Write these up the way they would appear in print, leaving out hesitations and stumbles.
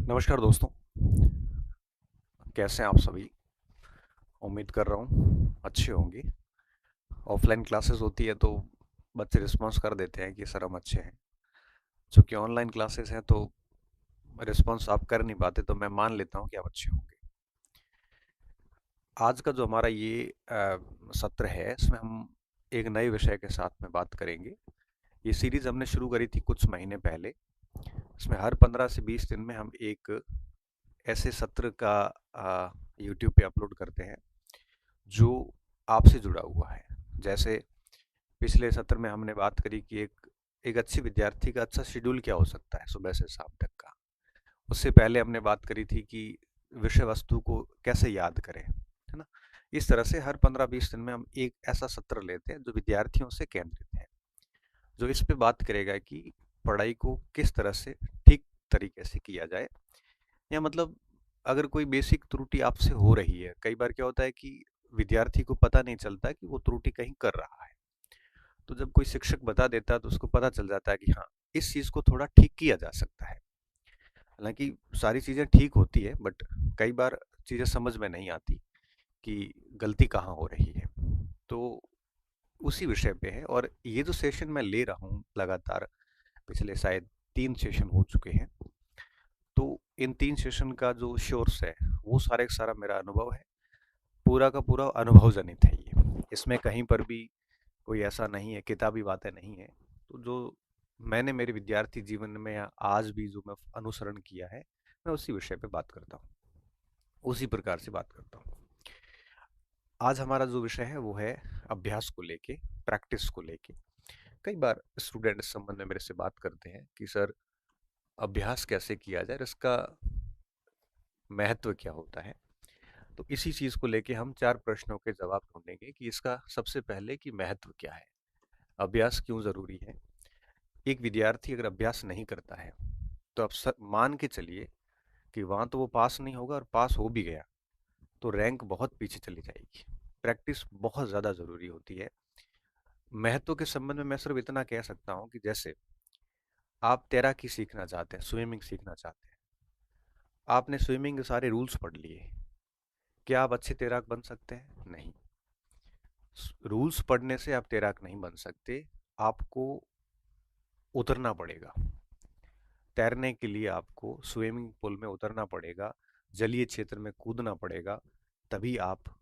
नमस्कार दोस्तों। कैसे हैं आप सभी? उम्मीद कर रहा हूँ अच्छे होंगे। ऑफलाइन क्लासेस होती है तो बच्चे रिस्पॉन्स कर देते हैं कि सर हम अच्छे हैं। चूंकि ऑनलाइन क्लासेस हैं तो रिस्पॉन्स आप कर नहीं पाते, तो मैं मान लेता हूँ कि आप अच्छे होंगे। आज का जो हमारा ये सत्र है, इसमें हम एक नए विषय के साथ में बात करेंगे। ये सीरीज हमने शुरू करी थी कुछ महीने पहले। इसमें हर 15 से 20 दिन में हम एक ऐसे सत्र का यूट्यूब पे अपलोड करते हैं जो आपसे जुड़ा हुआ है। जैसे पिछले सत्र में हमने बात करी कि एक एक अच्छे विद्यार्थी का अच्छा शेड्यूल क्या हो सकता है सुबह से शाम तक का। उससे पहले हमने बात करी थी कि विषय वस्तु को कैसे याद करें, है ना। इस तरह से हर 15-20 दिन में हम एक ऐसा सत्र लेते हैं जो विद्यार्थियों से केंद्रित है, जो इस पे बात करेगा कि पढ़ाई को किस तरह से ठीक तरीके से किया जाए। या मतलब अगर कोई बेसिक त्रुटि आपसे हो रही है, कई बार क्या होता है कि विद्यार्थी को पता नहीं चलता कि वो त्रुटि कहीं कर रहा है। तो जब कोई शिक्षक बता देता है तो उसको पता चल जाता है कि हाँ, इस चीज को थोड़ा ठीक किया जा सकता है। हालांकि सारी चीजें ठीक होती है, बट कई बार चीजें समझ में नहीं आती कि गलती कहाँ हो रही है। तो उसी विषय पे है, और ये जो सेशन मैं ले रहा हूँ लगातार, पिछले शायद 3 सेशन हो चुके हैं। तो इन 3 सेशन का जो सोर्स है, वो सारा का सारा मेरा अनुभव है। पूरा का पूरा अनुभव जनित है ये। इसमें कहीं पर भी कोई ऐसा नहीं है, किताबी बातें नहीं है। तो जो मैंने मेरे विद्यार्थी जीवन में या आज भी जो मैं अनुसरण किया है, मैं उसी विषय पे बात करता हूँ, उसी प्रकार से बात करता हूँ। आज हमारा जो विषय है वो है अभ्यास को लेके, प्रैक्टिस को लेके। कई बार स्टूडेंट इस संबंध में मेरे से बात करते हैं कि सर, अभ्यास कैसे किया जाए, इसका महत्व क्या होता है। तो इसी चीज को लेके हम 4 प्रश्नों के जवाब ढूंढेंगे कि इसका सबसे पहले कि महत्व क्या है, अभ्यास क्यों जरूरी है। एक विद्यार्थी अगर अभ्यास नहीं करता है तो आप मान के चलिए कि वहां तो वो पास नहीं होगा, और पास हो भी गया तो रैंक बहुत पीछे चली जाएगी। प्रैक्टिस बहुत ज़्यादा ज़रूरी होती है। महत्व के संबंध में मैं सिर्फ इतना कह सकता हूँ कि जैसे आप तैराकी सीखना चाहते हैं, स्विमिंग सीखना चाहते हैं, आपने स्विमिंग के सारे रूल्स पढ़ लिए, क्या आप अच्छे तैराक बन सकते हैं? नहीं। रूल्स पढ़ने से आप तैराक नहीं बन सकते। आपको उतरना पड़ेगा। तैरने के लिए आपको स्विमिंग पूल में उतरना पड़ेगा, जलीय क्षेत्र में कूदना पड़ेगा, तभी आप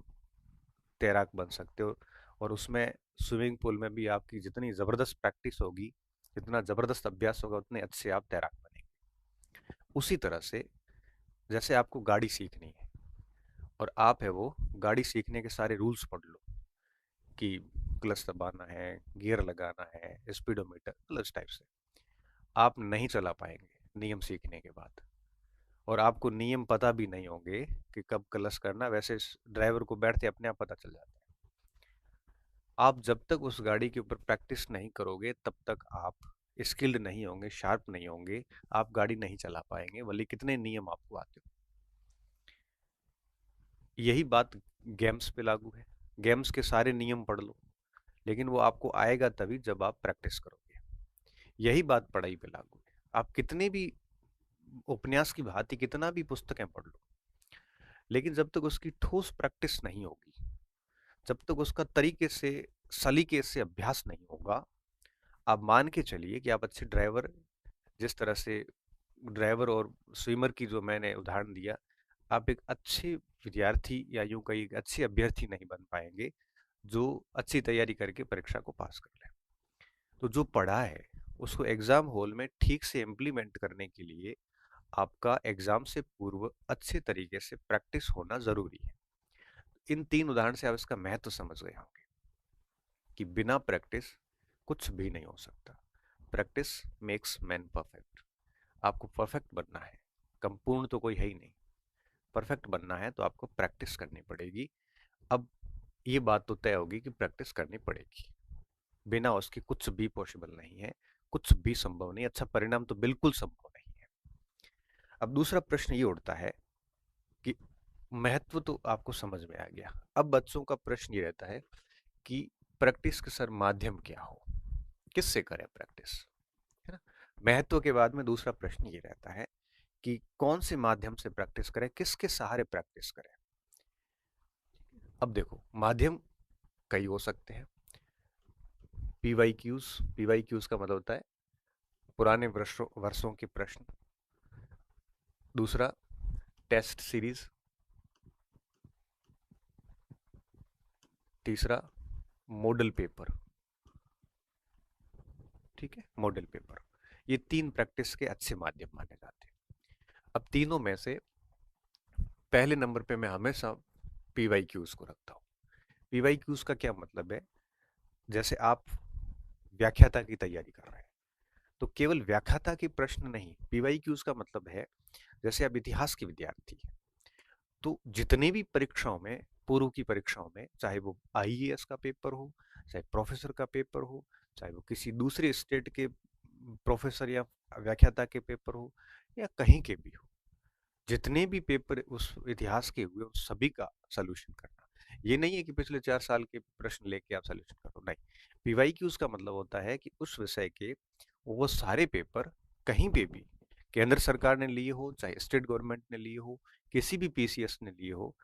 तैराक बन सकते हो। और उसमें स्विमिंग पूल में भी आपकी जितनी ज़बरदस्त प्रैक्टिस होगी, जितना ज़बरदस्त अभ्यास होगा, उतने अच्छे आप तैराक बनेंगे। उसी तरह से जैसे आपको गाड़ी सीखनी है, और आप है वो गाड़ी सीखने के सारे रूल्स पढ़ लो कि क्लच दबाना है, गियर लगाना है, स्पीडोमीटर, क्लच टाइप से, आप नहीं चला पाएंगे नियम सीखने के बाद। और आपको नियम पता भी नहीं होंगे कि कब क्लच करना, वैसे ड्राइवर को बैठते अपने आप पता चल जाता है। आप जब तक उस गाड़ी के ऊपर प्रैक्टिस नहीं करोगे तब तक आप स्किल्ड नहीं होंगे, शार्प नहीं होंगे, आप गाड़ी नहीं चला पाएंगे, भले कितने नियम आपको आते हो। यही बात गेम्स पे लागू है। गेम्स के सारे नियम पढ़ लो, लेकिन वो आपको आएगा तभी जब आप प्रैक्टिस करोगे। यही बात पढ़ाई पे लागू है। आप कितने भी उपन्यास की भांति कितना भी पुस्तकें पढ़ लो, लेकिन जब तक उसकी ठोस प्रैक्टिस नहीं होगी, जब तक उसका तरीके से सलीके से अभ्यास नहीं होगा, आप मान के चलिए कि आप अच्छे ड्राइवर, जिस तरह से ड्राइवर और स्विमर की जो मैंने उदाहरण दिया, आप एक अच्छे विद्यार्थी या यूं कहीं अच्छे अभ्यर्थी नहीं बन पाएंगे जो अच्छी तैयारी करके परीक्षा को पास कर ले। तो जो पढ़ा है उसको एग्जाम हॉल में ठीक से इम्प्लीमेंट करने के लिए आपका एग्जाम से पूर्व अच्छे तरीके से प्रैक्टिस होना जरूरी है। इन 3 उदाहरण से आप इसका महत्व समझ गए होंगे कि बिना प्रैक्टिस कुछ भी नहीं हो सकता। Practice makes man perfect. आपको परफेक्ट बनना है, संपूर्ण तो कोई है ही नहीं, परफेक्ट बनना है तो आपको प्रैक्टिस करनी पड़ेगी। अब ये बात तो तय होगी कि प्रैक्टिस करनी पड़ेगी, बिना उसके कुछ भी पॉसिबल नहीं है, कुछ भी संभव नहीं, अच्छा परिणाम तो बिल्कुल संभव नहीं है। अब दूसरा प्रश्न ये उठता है कि महत्व तो आपको समझ में आ गया, अब बच्चों का प्रश्न ये रहता है कि प्रैक्टिस का सर माध्यम क्या हो, किससे करें प्रैक्टिस, है ना। महत्व के बाद में दूसरा प्रश्न ये रहता है कि कौन से माध्यम से प्रैक्टिस करें, किसके सहारे प्रैक्टिस करें। अब देखो, माध्यम कई हो सकते हैं। पीवाईक्यूज, पीवाईक्यूज का मतलब होता है पुराने वर्षों वर्षों के प्रश्न। दूसरा, टेस्ट सीरीज। तीसरा, मॉडल पेपर। ठीक है, मॉडल पेपर। ये तीन प्रैक्टिस के अच्छे माध्यम माने जाते हैं। अब तीनों में से पहले नंबर पे मैं हमेशा पीवाईक्यूज को रखता हूँ। पीवाईक्यूज का क्या मतलब है? जैसे आप व्याख्याता की तैयारी कर रहे हैं, तो केवल व्याख्याता के प्रश्न नहीं, पीवाईक्यूज का मतलब है जैसे आप इतिहास के विद्यार्थी हैं, तो जितने भी परीक्षाओं में, पूर्व की परीक्षाओं में, चाहे वो आईएएस का पेपर हो, चाहे प्रोफेसर का पेपर हो, चाहे वो किसी दूसरे स्टेट के प्रोफेसर या व्याख्याता के पेपर हो, या कहीं के भी हो, जितने भी पेपर उस इतिहास के हुए उस सभी का सॉल्यूशन करना। ये नहीं है कि पिछले 4 साल के प्रश्न लेके आप सॉल्यूशन करो, नहीं। पीवाईक्यूज का मतलब होता है कि उस विषय के वो सारे पेपर कहीं पे भी, केंद्र सरकार ने लिए हो चाहे स्टेट गवर्नमेंट ने लिए हो, किसी भी पीसीएस ने लिए हो,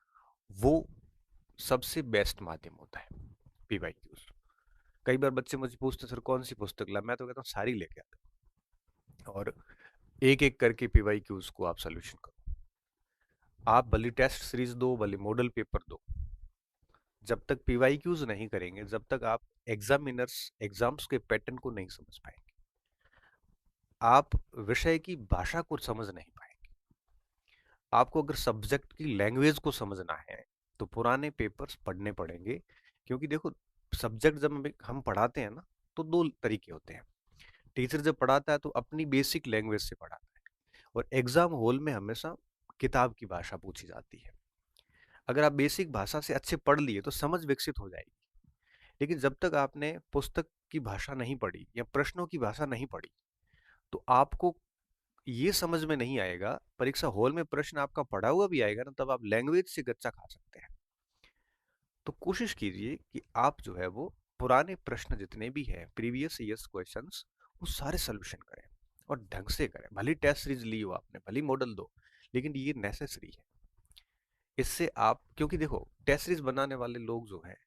वो सबसे बेस्ट माध्यम होता है पीवाईक्यूज। कई बार बच्चे मुझे पूछते सर कौन सी पुस्तक ला, मैं तो कहता हूँ सारी लेके आते हैं और एक एक करके पीवाईक्यूज को आप सोल्यूशन करो। आप भले टेस्ट सीरीज दो, भले मॉडल पेपर दो, जब तक पीवाईक्यूज नहीं करेंगे, जब तक आप एग्जामिनर्स एग्जाम्स के पैटर्न को नहीं समझ पाएंगे, आप विषय की भाषा को समझ नहीं पाएंगे। आपको अगर सब्जेक्ट की लैंग्वेज को समझना है तो पुराने पेपर्स पढ़ने पड़ेंगे, क्योंकि देखो, सब्जेक्ट जब हम पढ़ाते हैं ना, तो दो तरीके होते हैं। टीचर जब पढ़ाता है तो अपनी बेसिक लैंग्वेज से पढ़ाता है, और एग्जाम हॉल में हमेशा किताब की भाषा पूछी जाती है। अगर आप बेसिक भाषा से अच्छे पढ़ लिए तो समझ विकसित हो जाएगी, लेकिन जब तक आपने पुस्तक की भाषा नहीं पढ़ी या प्रश्नों की भाषा नहीं पढ़ी, तो आपको ये समझ में नहीं आएगा। परीक्षा हॉल में प्रश्न आपका पढ़ा हुआ भी आएगा ना, तब आप लैंग्वेज से गच्चा खा सकते हैं। तो कोशिश कीजिए कि आप जो है वो पुराने प्रश्न जितने भी हैं, प्रीवियस ईयर्स क्वेश्चंस, वो सारे सोल्यूशन करें और ढंग से करें। भले टेस्ट सीरीज ली हो आपने, भले मॉडल दो, लेकिन ये नेसेसरी है। इससे आप, क्योंकि देखो, टेस्ट सीरीज बनाने वाले लोग जो हैं,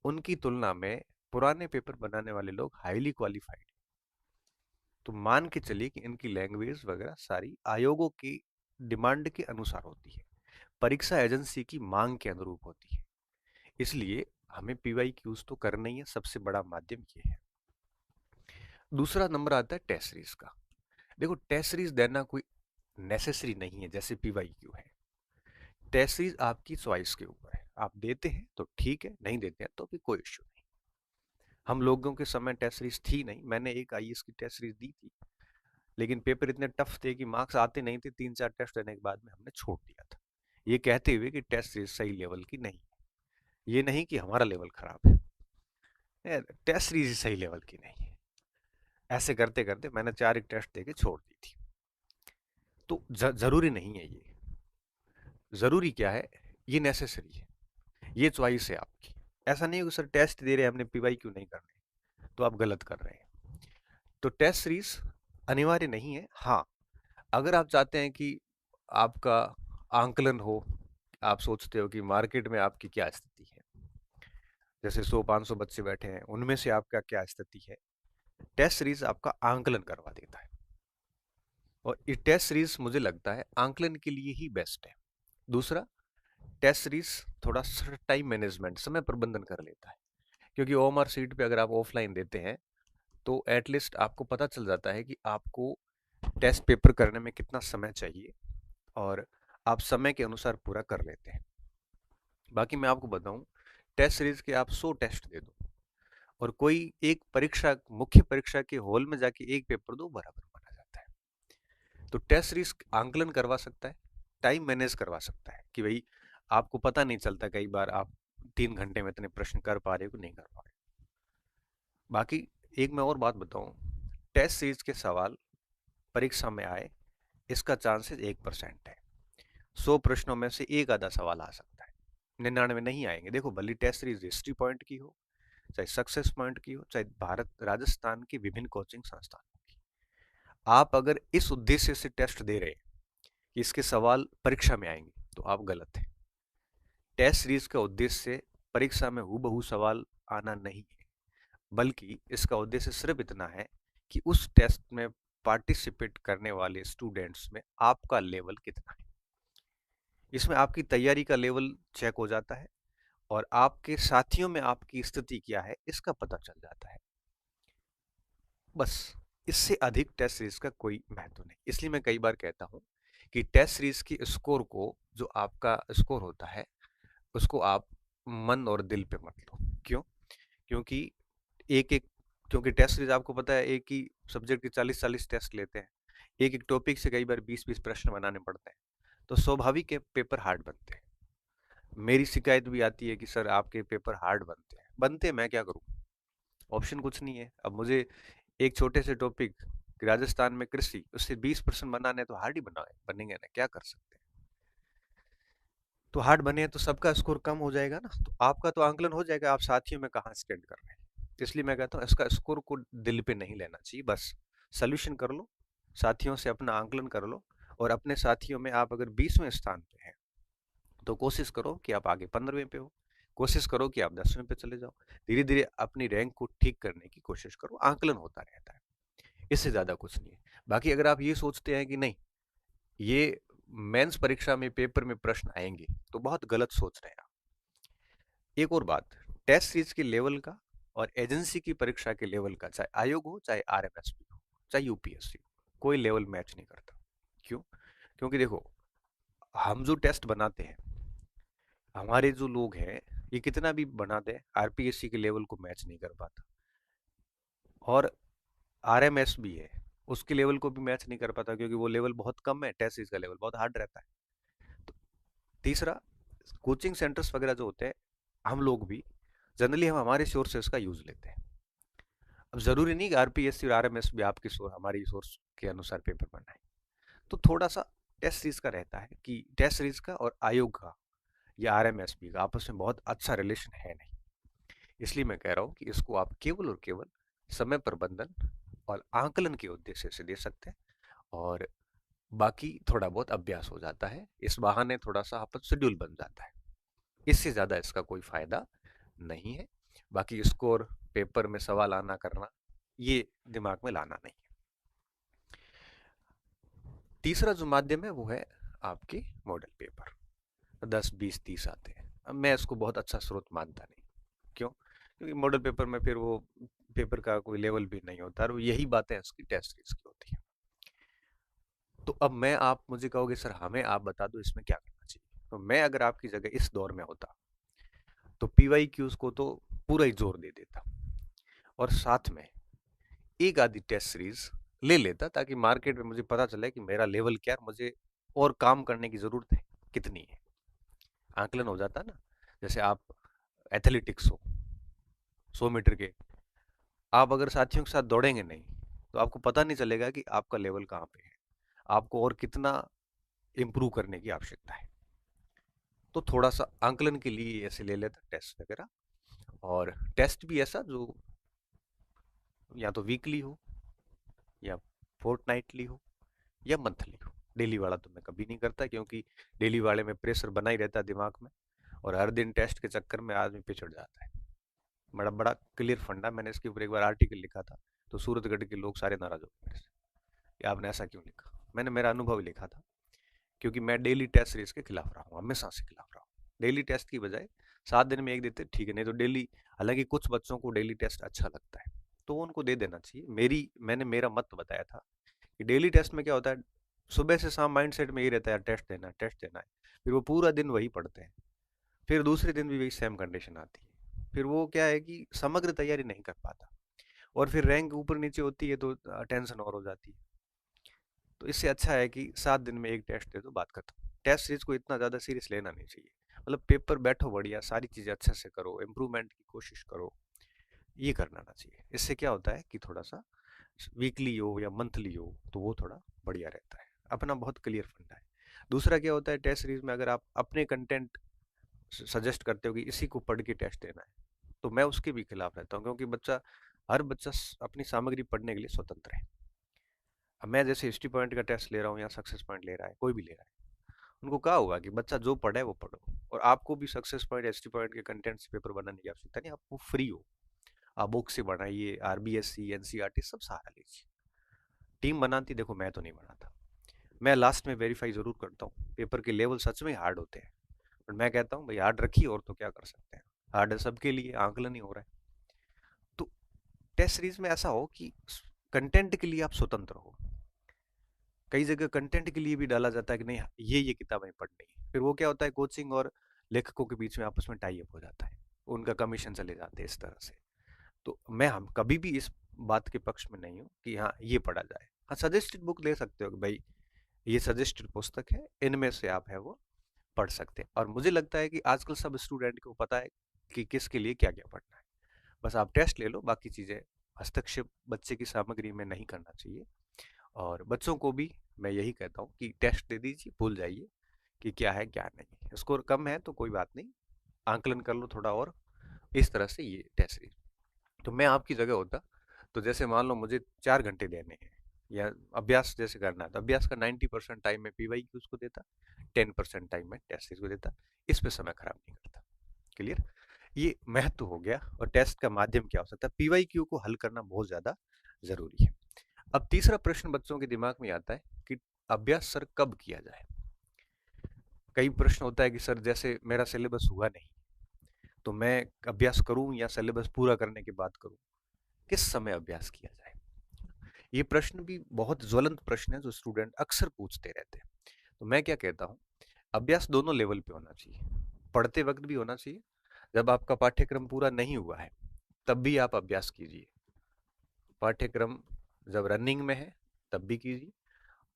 उनकी तुलना में पुराने पेपर बनाने वाले लोग हाईली क्वालिफाइड। तो मान के चलिए कि इनकी लैंग्वेज वगैरह सारी आयोगों की डिमांड के अनुसार होती है, परीक्षा एजेंसी की मांग के अनुरूप होती है। इसलिए हमें पीवाईक्यूज तो करना ही है, सबसे बड़ा माध्यम ये है। दूसरा नंबर आता है टेस्ट सीरीज का। देखो, टेस्ट सीरीज देना कोई नेसेसरी नहीं है जैसे पीवाईक्यू है। टेस्ट सीरीज आपकी चॉइस के ऊपर है, आप देते हैं तो ठीक है, नहीं देते हैं तो भी कोई इश्यू नहीं। हम लोगों के समय टेस्ट सीरीज थी नहीं, मैंने एक आईएएस की टेस्ट सीरीज दी थी, लेकिन पेपर इतने टफ थे कि मार्क्स आते नहीं थे। 3-4 टेस्ट देने के बाद में हमने छोड़ दिया था, ये कहते हुए कि टेस्ट सीरीज सही लेवल की नहीं है। ये नहीं कि हमारा लेवल खराब है, टेस्ट सीरीज सही लेवल की नहीं है। ऐसे करते करते मैंने 4 एक टेस्ट देके छोड़ दी थी। तो जरूरी नहीं है ये। जरूरी क्या है? ये नेसेसरी है, ये चॉइस है आपकी। ऐसा नहीं है कि सर टेस्ट दे रहे हैं, हमने पीवाई क्यों नहीं करने, तो आप गलत कर रहे हैं। तो टेस्ट सीरीज अनिवार्य नहीं है। हाँ, अगर आप चाहते हैं कि आपका आंकलन हो, आप सोचते हो कि मार्केट में आपकी क्या स्थिति है, जैसे 100-500 बच्चे बैठे हैं, उनमें से आपका क्या स्थिति है, टेस्ट सीरीज आपका आंकलन करवा देता है। और ये टेस्ट सीरीज मुझे लगता है आंकलन के लिए ही बेस्ट है। दूसरा, टेस्ट सीरीज थोड़ा टाइम मैनेजमेंट, समय प्रबंधन कर लेता है, क्योंकि ओएमआर सीट पे अगर आप ऑफलाइन देते हैं तो एटलीस्ट आपको पता चल जाता है कि आपको टेस्ट पेपर करने में कितना समय चाहिए, और आप समय के अनुसार पूरा कर लेते हैं। बाकी मैं आपको बताऊं, टेस्ट सीरीज के आप 100 टेस्ट दे दो और कोई एक परीक्षा, मुख्य परीक्षा के हॉल में जाके एक पेपर दो, बराबर माना जाता है। तो टेस्ट सीरीज आंकलन करवा सकता है, टाइम मैनेज करवा सकता है कि भाई आपको पता नहीं चलता कई बार आप 3 घंटे में इतने प्रश्न कर पा रहे हो कि नहीं कर पा रहे। बाकी एक मैं और बात बताऊं, टेस्ट सीरीज के सवाल परीक्षा में आए, इसका चांसेस 1% है। 100 प्रश्नों में से एक आधा सवाल आ सकता है, 99 नहीं आएंगे। देखो, भले टेस्ट सीरीज हिस्ट्री पॉइंट की हो, चाहे सक्सेस पॉइंट की हो, चाहे भारत राजस्थान की विभिन्न कोचिंग संस्थानों की, आप अगर इस उद्देश्य से टेस्ट दे रहे हैं कि इसके सवाल परीक्षा में आएंगे, तो आप गलत हैं। टेस्ट सीरीज का उद्देश्य परीक्षा में हूबहू सवाल आना नहीं है, बल्कि इसका उद्देश्य सिर्फ इतना है कि उस टेस्ट में पार्टिसिपेट करने वाले स्टूडेंट्स में आपका लेवल कितना है। इसमें आपकी तैयारी का लेवल चेक हो जाता है और आपके साथियों में आपकी स्थिति क्या है इसका पता चल जाता है। बस, इससे अधिक टेस्ट सीरीज का कोई महत्व नहीं। इसलिए मैं कई बार कहता हूं कि टेस्ट सीरीज की स्कोर को, जो आपका स्कोर होता है, उसको आप मन और दिल पे मत लो। क्यों? क्योंकि एक एक क्योंकि टेस्ट सीरीज आपको पता है, एक ही सब्जेक्ट के 40-40 टेस्ट लेते हैं, एक एक टॉपिक से कई बार 20-20 प्रश्न बनाने पड़ते हैं, तो स्वाभाविक है पेपर हार्ड बनते हैं। मेरी शिकायत भी आती है कि सर आपके पेपर हार्ड बनते हैं, मैं क्या करूं? ऑप्शन कुछ नहीं है। अब मुझे एक छोटे से टॉपिक, राजस्थान में कृषि, उससे 20 प्रश्न बनाने, तो हार्ड ही बनेंगे ना, क्या कर सकते हैं। तो हार्ड बने तो सबका स्कोर कम हो जाएगा ना, तो आपका तो आंकलन हो जाएगा आप साथियों में कहाँ स्टैंड कर रहे हैं। इसलिए मैं कहता हूँ इसका स्कोर को दिल पे नहीं लेना चाहिए, बस सोल्यूशन कर लो, साथियों से अपना आंकलन कर लो, और अपने साथियों में आप अगर 20वें स्थान पे हैं तो कोशिश करो कि आप आगे 15वें पे हो, कोशिश करो कि आप 10वें पे चले जाओ। धीरे धीरे अपनी रैंक को ठीक करने की कोशिश करो, आंकलन होता रहता है, इससे ज्यादा कुछ नहीं है। बाकी अगर आप ये सोचते हैं कि नहीं, ये मेंस परीक्षा में पेपर में प्रश्न आएंगे, तो बहुत गलत सोच रहे हैं आप। एक और बात, टेस्ट सीरीज के लेवल का और एजेंसी की परीक्षा के लेवल का, चाहे आयोग हो, चाहे आरएमएसपी हो, चाहे यूपीएससी हो, कोई लेवल मैच नहीं करता। क्यों? क्योंकि देखो, हम जो टेस्ट बनाते हैं, हमारे जो लोग हैं, ये कितना भी बना दे, आरपीएससी के लेवल को मैच नहीं कर पाता। और आरएमएस भी है, उसके लेवल को भी मैच नहीं कर पाता, क्योंकि वो लेवल बहुत कम है, टेस्ट सीरीज का लेवल बहुत हार्ड रहता है। तो तीसरा, कोचिंग सेंटर्स वगैरह जो होते हैं, हम लोग भी जनरली हम हमारे सोर्सेस का यूज लेते हैं। अब जरूरी नहीं कि आरपीएससी और आरएमएस भी आपकी हमारी सोर्स के अनुसार पेपर बनाए। तो थोड़ा सा टेस्ट सीरीज का रहता है कि टेस्ट सीरीज का और आयोग का या आरएमएसपी का आपस में बहुत अच्छा रिलेशन है नहीं। इसलिए मैं कह रहा हूँ कि इसको आप केवल और केवल समय प्रबंधन और आंकलन के उद्देश्य से दे सकते हैं, और बाकी थोड़ा बहुत अभ्यास हो जाता है, इस बहाने थोड़ा सा आपका शेड्यूल बन जाता है। इससे ज्यादा इसका कोई फायदा नहीं है। बाकी स्कोर, पेपर में सवाल आना करना, ये दिमाग में लाना नहीं है। तीसरा जो माध्यम है वो है आपके मॉडल पेपर, 10, 20, 30 आते हैं। अब मैं इसको बहुत अच्छा स्रोत मानता नहीं। क्यों? क्योंकि मॉडल पेपर में फिर वो पेपर का कोई लेवल भी नहीं होता, और यही बातें इसकी टेस्ट सीरीज की होती है। तो अब मैं, आप मुझे कहोगे सर हमें आप बता दो इसमें क्या करना चाहिए, तो मैं अगर आपकी जगह इस दौर में होता तो पीवाई क्यूज को तो पूरा ही जोर दे देता, और साथ में एक आधी टेस्ट सीरीज ले लेता, ताकि मार्केट में मुझे पता चले कि मेरा लेवल क्या है, मुझे और काम करने की जरूरत है कितनी है, आंकलन हो जाता ना। जैसे आप एथलेटिक्स हो, 100 मीटर के, आप अगर साथियों के साथ दौड़ेंगे नहीं, तो आपको पता नहीं चलेगा कि आपका लेवल कहाँ पे है, आपको और कितना इम्प्रूव करने की आवश्यकता है। तो थोड़ा सा आंकलन के लिए ऐसे ले लेता टेस्ट वगैरह, और टेस्ट भी ऐसा जो या तो वीकली हो, या फोर्टनाइटली हो, या मंथली हो। डेली वाला तो मैं कभी नहीं करता, क्योंकि डेली वाले में प्रेशर बना ही रहता है दिमाग में, और हर दिन टेस्ट के चक्कर में आदमी पिछड़ जाता है। बड़ा बड़ा क्लियर फंडा, मैंने इसके ऊपर एक बार आर्टिकल लिखा था, तो सूरतगढ़ के लोग सारे नाराज हो गए मेरे से कि आपने ऐसा क्यों लिखा। मैंने मेरा अनुभव ही लिखा था, क्योंकि मैं डेली टेस्ट सीरीज के खिलाफ रहा हूँ, हमेशा से खिलाफ रहा हूँ। डेली टेस्ट की बजाय 7 दिन में एक देते ठीक है, नहीं तो डेली, हालांकि कुछ बच्चों को डेली टेस्ट अच्छा लगता है तो उनको दे देना चाहिए। मैंने मेरा मत बताया था कि डेली टेस्ट में क्या होता है, सुबह से शाम माइंडसेट में यही रहता है टेस्ट देना है, टेस्ट देना है। फिर वो पूरा दिन वही पढ़ते हैं, फिर दूसरे दिन भी वही सेम कंडीशन आती है, फिर वो क्या है कि समग्र तैयारी नहीं कर पाता, और फिर रैंक ऊपर नीचे होती है तो टेंशन और हो जाती है। तो इससे अच्छा है कि 7 दिन में एक टेस्ट दे दो, बात खत्म। टेस्ट सीरीज को इतना ज़्यादा सीरियस लेना नहीं चाहिए, मतलब पेपर बैठो बढ़िया, सारी चीज़ें अच्छे से करो, इम्प्रूवमेंट की कोशिश करो, ये करना ना चाहिए। इससे क्या होता है कि थोड़ा सा वीकली हो या मंथली हो तो वो थोड़ा बढ़िया रहता है, अपना बहुत क्लियर फंडा है। दूसरा क्या होता है, टेस्ट सीरीज में अगर आप अपने कंटेंट सजेस्ट करते हो कि इसी को पढ़ के टेस्ट देना है, तो मैं उसके भी खिलाफ रहता हूँ, क्योंकि हर बच्चा अपनी सामग्री पढ़ने के लिए स्वतंत्र है। अब मैं जैसे हिस्ट्री पॉइंट का टेस्ट ले रहा हूँ या सक्सेस पॉइंट ले रहा है, कोई भी ले रहा है, उनको कहा होगा कि बच्चा जो पढ़े वो पढ़ो, और आपको भी सक्सेस पॉइंट हिस्ट्री पॉइंट के कंटेंट से पेपर बनाने की आवश्यकता नहीं, आपको फ्री हो, आप बुक से बनाइए, आरबीएससी एनसीईआरटी सब सहारा लीजिए। टीम बनाती, देखो मैं तो नहीं बनाता, मैं लास्ट में वेरीफाई जरूर करता हूँ, पेपर के लेवल सच में हार्ड होते हैं, बट मैं कहता हूँ भाई हार्ड रखिए, और तो क्या कर सकते हैं, हार्ड है सबके लिए, आंकलन ही हो रहा है। तो टेस्ट सीरीज में ऐसा हो कि कंटेंट के लिए आप स्वतंत्र हो। कई जगह कंटेंट के लिए भी डाला जाता है कि नहीं ये किताबें पढ़नी है, फिर वो क्या होता है, कोचिंग और लेखकों के बीच में आपस में टाई अप हो जाता है, उनका कमीशन चले जाते हैं इस तरह से। तो मैं हम कभी भी इस बात के पक्ष में नहीं हूँ कि हाँ ये पढ़ा जाए। हाँ, सजेस्टेड बुक ले सकते हो कि भाई ये सजेस्टेड पुस्तक है, इनमें से आप है वो पढ़ सकते हैं, और मुझे लगता है कि आजकल सब स्टूडेंट को पता है कि किसके लिए क्या क्या पढ़ना है। बस आप टेस्ट ले लो, बाकी चीज़ें हस्तक्षेप बच्चे की सामग्री में नहीं करना चाहिए। और बच्चों को भी मैं यही कहता हूँ कि टेस्ट दे दीजिए, भूल जाइए कि क्या है क्या नहीं, स्कोर कम है तो कोई बात नहीं, आंकलन कर लो थोड़ा और, इस तरह से ये टेस्ट सीरीज। तो मैं आपकी जगह होता, तो जैसे मान लो मुझे 4 घंटे देने हैं या अभ्यास जैसे करना है, तो अभ्यास का 90% टाइम मैं पीवाई की उसको देता, 10% टाइम मैं टेस्ट सीरीज को देता, इस पे समय खराब नहीं करता। क्लियर? ये महत्व हो गया। और टेस्ट का माध्यम क्या हो सकता है, पीवाई क्यू को हल करना बहुत ज्यादा जरूरी है। अब तीसरा प्रश्न बच्चों के दिमाग में आता है कि अभ्यास सर कब किया जाए। कई प्रश्न होता है कि सर जैसे मेरा सिलेबस हुआ नहीं, तो मैं अभ्यास करूं या सिलेबस पूरा करने के बाद करूं, किस समय अभ्यास किया जाए। ये प्रश्न भी बहुत ज्वलंत प्रश्न है जो स्टूडेंट अक्सर पूछते रहते हैं। तो मैं क्या कहता हूँ, अभ्यास दोनों लेवल पे होना चाहिए, पढ़ते वक्त भी होना चाहिए, जब आपका पाठ्यक्रम पूरा नहीं हुआ है तब भी आप अभ्यास कीजिए, पाठ्यक्रम जब रनिंग में है तब भी कीजिए,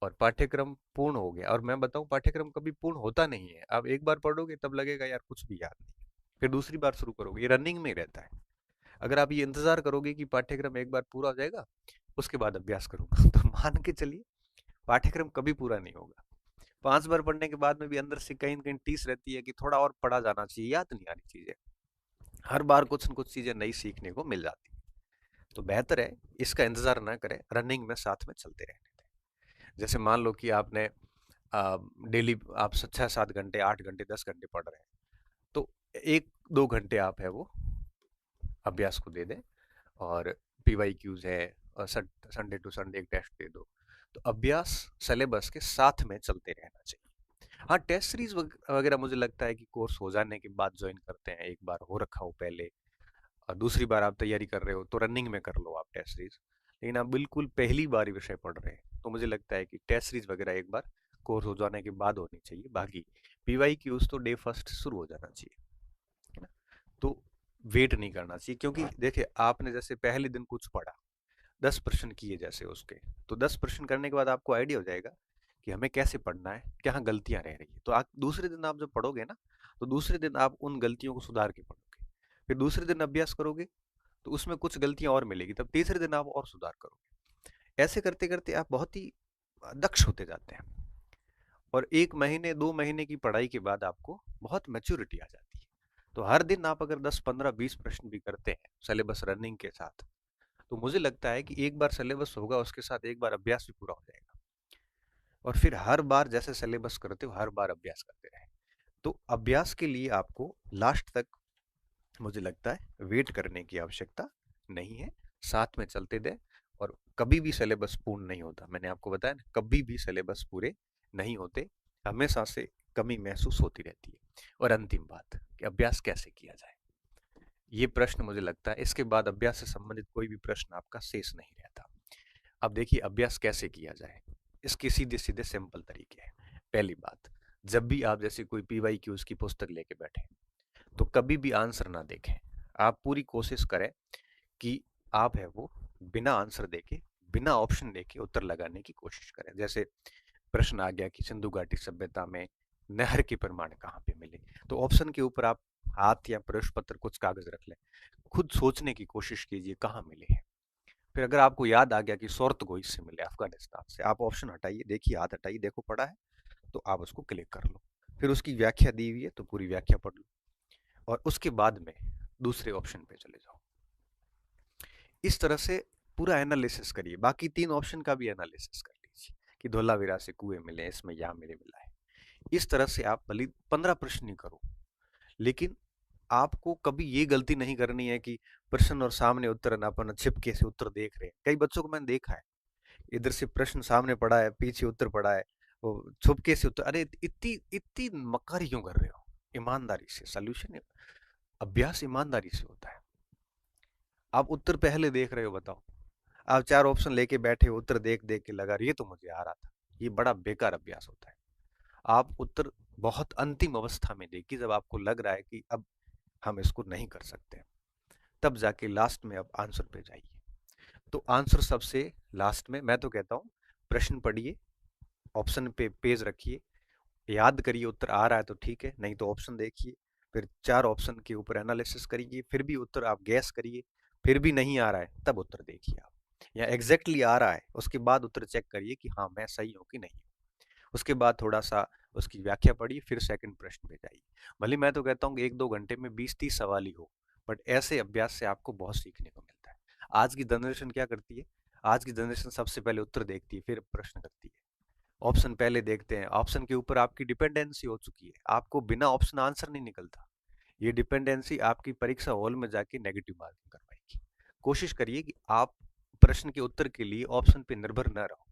और पाठ्यक्रम पूर्ण हो गया, और मैं बताऊं पाठ्यक्रम कभी पूर्ण होता नहीं है, आप एक बार पढ़ोगे तब लगेगा यार कुछ भी याद नहीं, फिर दूसरी बार शुरू करोगे, ये रनिंग में ही रहता है। अगर आप ये इंतजार करोगे कि पाठ्यक्रम एक बार पूरा हो जाएगा उसके बाद अभ्यास करूंगा तो मान के चलिए पाठ्यक्रम कभी पूरा नहीं होगा। 5 बार पढ़ने के बाद में भी अंदर से कहीं न कहीं टीस रहती है कि थोड़ा और पढ़ा जाना चाहिए, याद नहीं आ रही चीजें, हर बार कुछ न कुछ चीजें नई सीखने को मिल जाती है। तो बेहतर है इसका इंतजार ना करें, रनिंग में साथ में चलते रहने दें। जैसे मान लो कि आपने डेली आप 6-7 घंटे 8 घंटे 10 घंटे पढ़ रहे हैं, तो 1-2 घंटे आप है वो अभ्यास को दे दें, और पीवाई क्यूज है, और संडे टू संडे एक टेस्ट दे दो। तो अभ्यास सिलेबस के साथ में चलते रहना चाहिए। हाँ, टेस्ट सीरीज वगैरह मुझे लगता है कि कोर्स हो जाने के बाद ज्वाइन करते हैं, एक बार हो रखा हो पहले और दूसरी बार आप तैयारी कर रहे हो तो रनिंग में कर लो आप टेस्ट सीरीज। लेकिन आप बिल्कुल पहली बार ही विषय पढ़ रहे हैं तो मुझे लगता है कि टेस्ट सीरीज वगैरह एक बार कोर्स हो जाने के बाद होनी चाहिए, बाकी पीवाई क्यूज तो डे फर्स्ट शुरू हो जाना चाहिए, है ना। तो वेट नहीं करना चाहिए, क्योंकि देखिए आपने जैसे पहले दिन कुछ पढ़ा, 10 प्रश्न किए जैसे उसके, तो 10 प्रश्न करने के बाद आपको आइडिया हो जाएगा कि हमें कैसे पढ़ना है, क्या गलतियां रह रही है, तो आप दूसरे दिन आप जब पढ़ोगे ना, तो दूसरे दिन आप उन गलतियों को सुधार के पढ़ोगे, फिर दूसरे दिन अभ्यास करोगे तो उसमें कुछ गलतियां और मिलेगी, तब तीसरे दिन आप और सुधार करोगे। ऐसे करते करते आप बहुत ही दक्ष होते जाते हैं, और 1 महीने 2 महीने की पढ़ाई के बाद आपको बहुत मैच्योरिटी आ जाती है। तो हर दिन आप अगर 10 15 20 प्रश्न भी करते हैं सिलेबस रनिंग के साथ, तो मुझे लगता है कि एक बार सिलेबस होगा उसके साथ एक बार अभ्यास भी पूरा हो जाएगा, और फिर हर बार जैसे सिलेबस करते हो हर बार अभ्यास करते रहे। तो अभ्यास के लिए आपको लास्ट तक मुझे लगता है वेट करने की आवश्यकता नहीं है, साथ में चलते दें। और कभी भी सिलेबस पूर्ण नहीं होता, मैंने आपको बताया ना, कभी भी सिलेबस पूरे नहीं होते, हमेशा से कमी महसूस होती रहती है। और अंतिम बात कि अभ्यास कैसे किया जाए, ये प्रश्न मुझे लगता है इसके बाद अभ्यास से संबंधित कोई भी प्रश्न आपका शेष नहीं रहता। अब देखिए अभ्यास कैसे किया जाए, इसके सीधे सीधे सिंपल तरीके हैं। पहली बात, जब भी आप जैसे कोई पीवाई क्यूज की पुस्तक लेके बैठे तो कभी भी आंसर ना देखें, आप पूरी कोशिश करें कि आप है वो बिना आंसर देके बिना ऑप्शन देके उत्तर लगाने की कोशिश करें। जैसे प्रश्न आ गया कि सिंधु घाटी सभ्यता में नहर के प्रमाण कहाँ पे मिले, तो ऑप्शन के ऊपर आप हाथ या प्रश्न पत्र कुछ कागज रख लें, खुद सोचने की कोशिश कीजिए कहाँ मिले हैं। फिर अगर आपको याद आ गया कि सोर्तगोई से मिले अफगानिस्तान से, आप ऑप्शन हटाइए, देखिए हाथ हटाइए, देखो पढ़ा है तो आप उसको क्लिक कर लो, फिर उसकी व्याख्या दी हुई है तो पूरी व्याख्या पढ़ लो, और उसके बाद में दूसरे ऑप्शन पे चले जाओ। इस तरह से पूरा एनालिसिस करिए, बाकी 3 ऑप्शन का भी एनालिसिस कर लीजिए कि धोलावीरा से कुएं मिले, इसमें यहाँ मिला है। इस तरह से आप भले 15 प्रश्न ही करो, लेकिन आपको कभी ये गलती नहीं करनी है कि प्रश्न और सामने उत्तर न अपन छिपके से उत्तर देख रहे हैं। कई बच्चों को मैंने देखा है, इधर से प्रश्न सामने पड़ा है, पीछे उत्तर पड़ा है, वो छुपके से उत्तर। अरे इतनी इतनी मक्कारी क्यों कर रहे हो? ईमानदारी से सॉल्यूशन, अभ्यास ईमानदारी से होता है। आप उत्तर पहले देख रहे हो, बताओ। आप 4 ऑप्शन लेके बैठे हो, उत्तर देख देख के लगा ये तो मुझे आ रहा था। ये बड़ा बेकार अभ्यास होता है। आप उत्तर बहुत अंतिम अवस्था में देखिए, जब आपको लग रहा है कि अब हम इसको नहीं कर सकते, तब जाके लास्ट में अब आंसर पे जाइए। तो आंसर सबसे लास्ट में। मैं तो कहता हूँ प्रश्न पढ़िए, ऑप्शन पे पेज रखिए, याद करिए, उत्तर आ रहा है तो ठीक है, नहीं तो ऑप्शन देखिए, फिर 4 ऑप्शन के ऊपर एनालिसिस करिए, फिर भी उत्तर आप गैस करिए, फिर भी नहीं आ रहा है तब उत्तर देखिए आप, या एग्जैक्टली आ रहा है उसके बाद उत्तर चेक करिए कि हाँ मैं सही हूँ कि नहीं। उसके बाद थोड़ा सा उसकी व्याख्या पढ़िए, फिर सेकंड प्रश्न पे जाइए। भले मैं तो कहता हूँ कि 1-2 घंटे में 20-30 सवाल ही हो, बट ऐसे अभ्यास से आपको बहुत सीखने को मिलता है। आज की जनरेशन क्या करती है? आज की जनरेशन सबसे पहले उत्तर देखती है, फिर प्रश्न करती है। ऑप्शन पहले देखते हैं, ऑप्शन के ऊपर आपकी डिपेंडेंसी हो चुकी है, आपको बिना ऑप्शन आंसर नहीं निकलता। ये डिपेंडेंसी आपकी परीक्षा हॉल में जाके नेगेटिव मार्किंग करवाएगी। कोशिश करिए कि आप प्रश्न के उत्तर के लिए ऑप्शन पे निर्भर न रहो।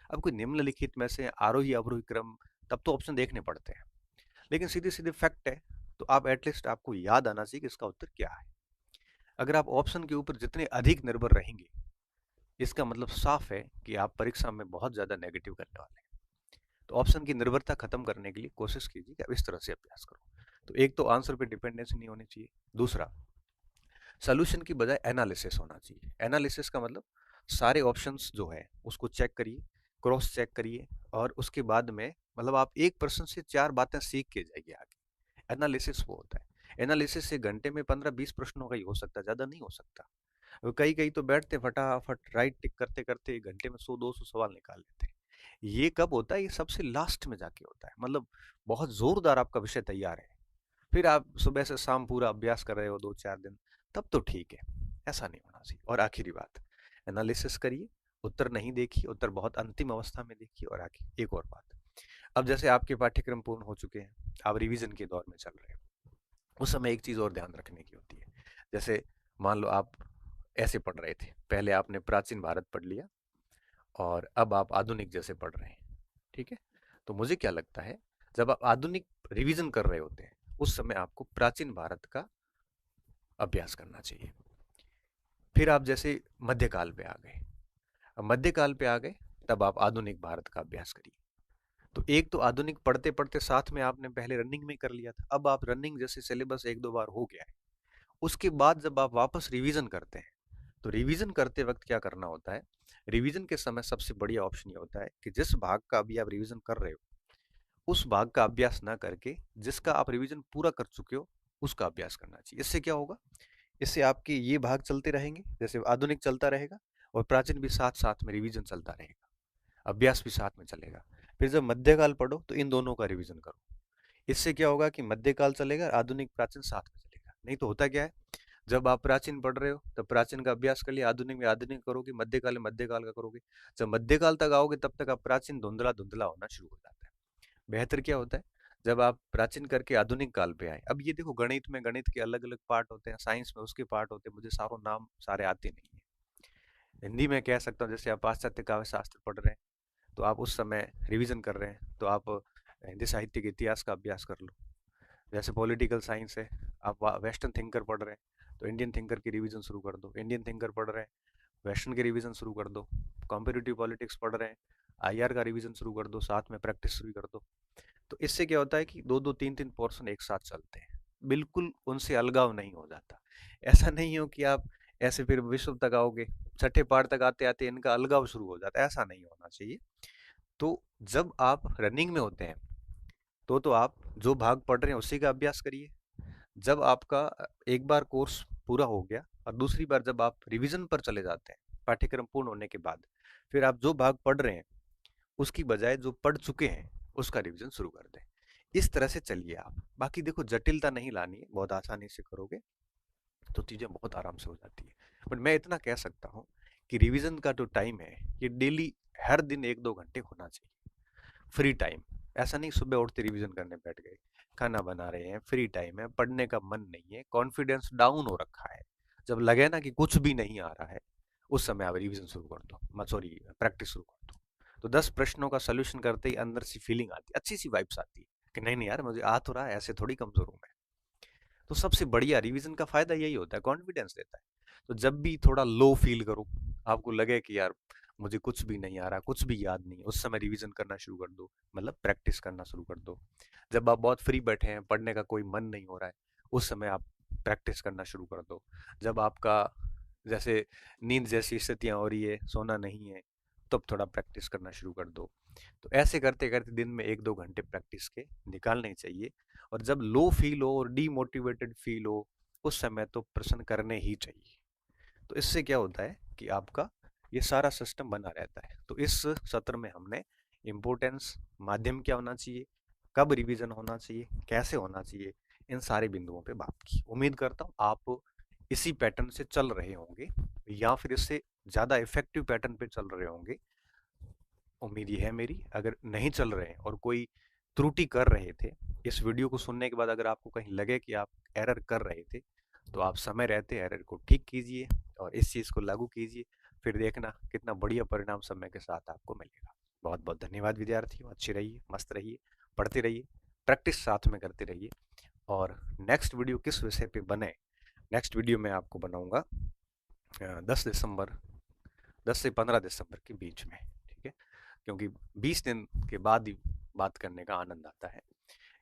अब कोई निम्नलिखित में से आरोही अवरोही क्रम, तब तो ऑप्शन देखने पड़ते हैं, लेकिन सीधे सीधे फैक्ट है, तो आप एटलीस्ट आपको याद आना चाहिए कि इसका उत्तर क्या है। अगर आप ऑप्शन के ऊपर जितने अधिक निर्भर रहेंगे, इसका मतलब साफ है कि आप परीक्षा में बहुत ज्यादा नेगेटिव करने वाले हैं। तो ऑप्शन की निर्भरता खत्म करने के लिए कोशिश कीजिए कि आप इस तरह से अभ्यास करो। तो एक तो आंसर पे डिपेंडेंसी नहीं होनी चाहिए। दूसरा, सोल्यूशन की बजाय एनालिसिस होना चाहिए। एनालिसिस का मतलब सारे ऑप्शंस जो है उसको चेक करिए, क्रॉस चेक करिए, और उसके बाद में मतलब आप एक प्रश्न से 4 बातें सीख के जाइए आगे। एनालिसिस वो होता है। एनालिसिस से घंटे में 15-20 प्रश्नों का ही हो सकता है, ज्यादा नहीं हो सकता। कई कई तो बैठते फटाफट राइट टिक करते करते घंटे में 100-200 सवाल निकाल लेते हैं। ये कब होता है? ये सबसे लास्ट में जाके होता है, मतलब बहुत जोरदार आपका विषय तैयार है, फिर आप सुबह से शाम पूरा अभ्यास कर रहे हो 2-4 दिन, तब तो ठीक है। ऐसा नहीं होना चाहिए। और आखिरी बात, एनालिसिस करिए, उत्तर नहीं देखिए, उत्तर बहुत अंतिम अवस्था में देखिए। और आगे एक और बात, अब जैसे आपके पाठ्यक्रम पूर्ण हो चुके हैं, आप रिवीजन के दौर में चल रहे हो, उस समय एक चीज और ध्यान रखने की होती है। जैसे मान लो आप ऐसे पढ़ रहे थे, पहले आपने प्राचीन भारत पढ़ लिया और अब आप आधुनिक जैसे पढ़ रहे हैं, ठीक है? तो मुझे क्या लगता है, जब आप आधुनिक रिवीजन कर रहे होते हैं, उस समय आपको प्राचीन भारत का अभ्यास करना चाहिए। फिर आप जैसे मध्यकाल पे आ गए, अब मध्यकाल पे आ गए, तब आप आधुनिक भारत का अभ्यास करिए। तो एक तो आधुनिक पढ़ते पढ़ते साथ में आपने पहले रनिंग में कर लिया था, अब आप रनिंग जैसे सिलेबस 1-2 बार हो गया है, उसके बाद जब आप वापस रिवीजन करते हैं, तो रिवीजन करते वक्त क्या करना होता है? रिवीजन के समय सबसे बढ़िया ऑप्शन ये होता है कि जिस भाग का अभी आप रिवीजन कर रहे हो, उस भाग का अभ्यास ना करके जिसका आप रिवीजन पूरा कर चुके हो उसका अभ्यास करना चाहिए। इससे क्या होगा? इससे आपके ये भाग चलते रहेंगे, जैसे आधुनिक चलता रहेगा और प्राचीन भी साथ साथ में रिवीजन चलता रहेगा, अभ्यास भी साथ में चलेगा। फिर जब मध्यकाल पढ़ो तो इन दोनों का रिवीजन करो। इससे क्या होगा कि मध्यकाल चलेगा, आधुनिक प्राचीन साथ में चलेगा। नहीं तो होता क्या है, जब आप प्राचीन पढ़ रहे हो तब प्राचीन का अभ्यास कर लिया, आधुनिक में आधुनिक करोगे, मध्यकाल में मध्यकाल का करोगे। जब मध्यकाल तक आओगे तब तक आप प्राचीन धुंधला धुंधला होना शुरू हो जाता है। बेहतर क्या होता है, जब आप प्राचीन करके आधुनिक काल पे आए। अब ये देखो, गणित में गणित के अलग अलग पार्ट होते हैं, साइंस में उसके पार्ट होते हैं, मुझे सारों नाम सारे आते नहीं है। हिंदी में कह सकता हूँ, जैसे आप पाश्चात्य काव्य शास्त्र पढ़ रहे हैं तो आप उस समय रिवीजन कर रहे हैं, तो आप हिंदी साहित्य के इतिहास का अभ्यास कर लो। जैसे पॉलिटिकल साइंस है, आप वेस्टर्न थिंकर पढ़ रहे हैं तो इंडियन थिंकर की रिवीजन शुरू कर दो। इंडियन थिंकर पढ़ रहे हैं, वेस्टर्न की रिवीजन शुरू कर दो। कॉम्पिटिटिव पॉलिटिक्स पढ़ रहे हैं, आईआर का रिवीजन शुरू कर दो, साथ में प्रैक्टिस शुरू कर दो। तो इससे क्या होता है कि 2-2 3-3 पोर्शन एक साथ चलते हैं, बिल्कुल उनसे अलगाव नहीं हो जाता। ऐसा नहीं हो कि आप ऐसे फिर विश्व तक आओगे, छठे पाठ तक आते आते इनका अलगाव शुरू हो जाता है, ऐसा नहीं होना चाहिए। तो जब आप रनिंग में होते हैं तो आप जो भाग पढ़ रहे हैं उसी का अभ्यास करिए। जब आपका एक बार कोर्स पूरा हो गया और दूसरी बार जब आप रिवीजन पर चले जाते हैं पाठ्यक्रम पूर्ण होने के बाद, फिर आप जो भाग पढ़ रहे हैं उसकी बजाय जो पढ़ चुके हैं उसका रिवीजन शुरू कर दें। इस तरह से चलिए आप। बाकी देखो, जटिलता नहीं लानी है, बहुत आसानी से करोगे तो चीजें बहुत आराम से हो जाती है। बट मैं इतना कह सकता हूँ कि रिवीजन का जो टाइम है ये डेली हर दिन 1-2 घंटे होना चाहिए। फ्री टाइम, ऐसा नहीं सुबह उठते रिवीजन करने बैठ गए, खाना बना रहे हैं, फ्री टाइम है, पढ़ने का मन नहीं है, कॉन्फिडेंस डाउन हो रखा है, जब लगे ना कि कुछ भी नहीं आ रहा है, उस समय आप रिवीजन शुरू कर दो, सॉरी प्रैक्टिस शुरू कर दो। तो 10 प्रश्नों का सोल्यूशन करते ही अंदर सी फीलिंग आती है, अच्छी सी वाइब्स आती है कि नहीं नहीं यार मुझे आ तो रहा है, ऐसे थोड़ी कमजोर हूं मैं। तो सबसे बढ़िया रिवीजन का फायदा यही होता है, कॉन्फिडेंस देता है। तो जब भी थोड़ा लो फील करो, आपको लगे कि यार मुझे कुछ भी नहीं आ रहा, कुछ भी याद नहीं, उस समय रिवीजन करना शुरू कर दो, मतलब प्रैक्टिस करना शुरू कर दो। जब आप बहुत फ्री बैठे हैं, पढ़ने का कोई मन नहीं हो रहा है, उस समय आप प्रैक्टिस करना शुरू कर दो। जब आपका जैसे नींद जैसी स्थितियां हो रही है, सोना नहीं है, तब थोड़ा प्रैक्टिस करना शुरू कर दो। तो ऐसे करते करते दिन में 1-2 घंटे प्रैक्टिस के निकालने चाहिए। और जब लो फील हो और डीमोटिवेटेड फील हो, उस समय तो प्रश्न करने ही चाहिए। तो इससे क्या होता है कि आपका ये सारा सिस्टम बना रहता है। तो इस सत्र में हमने इम्पोर्टेंस, माध्यम क्या होना चाहिए, कब रिवीजन होना चाहिए, कैसे होना चाहिए, इन सारे बिंदुओं पे बात की। उम्मीद करता हूँ आप इसी पैटर्न से चल रहे होंगे या फिर इससे ज़्यादा इफेक्टिव पैटर्न पे चल रहे होंगे। उम्मीद ये है मेरी। अगर नहीं चल रहे हैं और कोई त्रुटि कर रहे थे, इस वीडियो को सुनने के बाद अगर आपको कहीं लगे कि आप एरर कर रहे थे, तो आप समय रहते एरर को ठीक कीजिए और इस चीज़ को लागू कीजिए। फिर देखना कितना बढ़िया परिणाम समय के साथ आपको मिलेगा। बहुत बहुत धन्यवाद विद्यार्थियों। अच्छे रहिए, मस्त रहिए, पढ़ते रहिए, प्रैक्टिस साथ में करते रहिए। और नेक्स्ट वीडियो किस विषय पे बने, नेक्स्ट वीडियो में आपको बनाऊंगा 10 दिसंबर, 10 से 15 दिसंबर के बीच में। ठीक है, क्योंकि 20 दिन के बाद ही बात करने का आनंद आता है।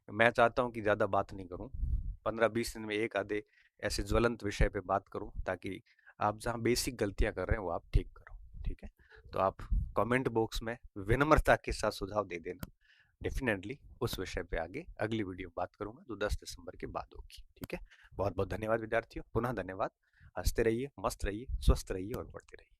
मैं चाहता हूँ कि ज़्यादा बात नहीं करूँ, 15-20 दिन में एक आधे ऐसे ज्वलंत विषय पे बात करूँ, ताकि आप जहाँ बेसिक गलतियाँ कर रहे हैं वो आप ठीक करो। ठीक है, तो आप कमेंट बॉक्स में विनम्रता के साथ सुझाव दे देना। डेफिनेटली उस विषय पे आगे अगली वीडियो बात करूंगा जो 10 दिसंबर के बाद होगी। ठीक है, बहुत बहुत धन्यवाद विद्यार्थियों, पुनः धन्यवाद। हंसते रहिए, मस्त रहिए, स्वस्थ रहिए और पढ़ते रहिए।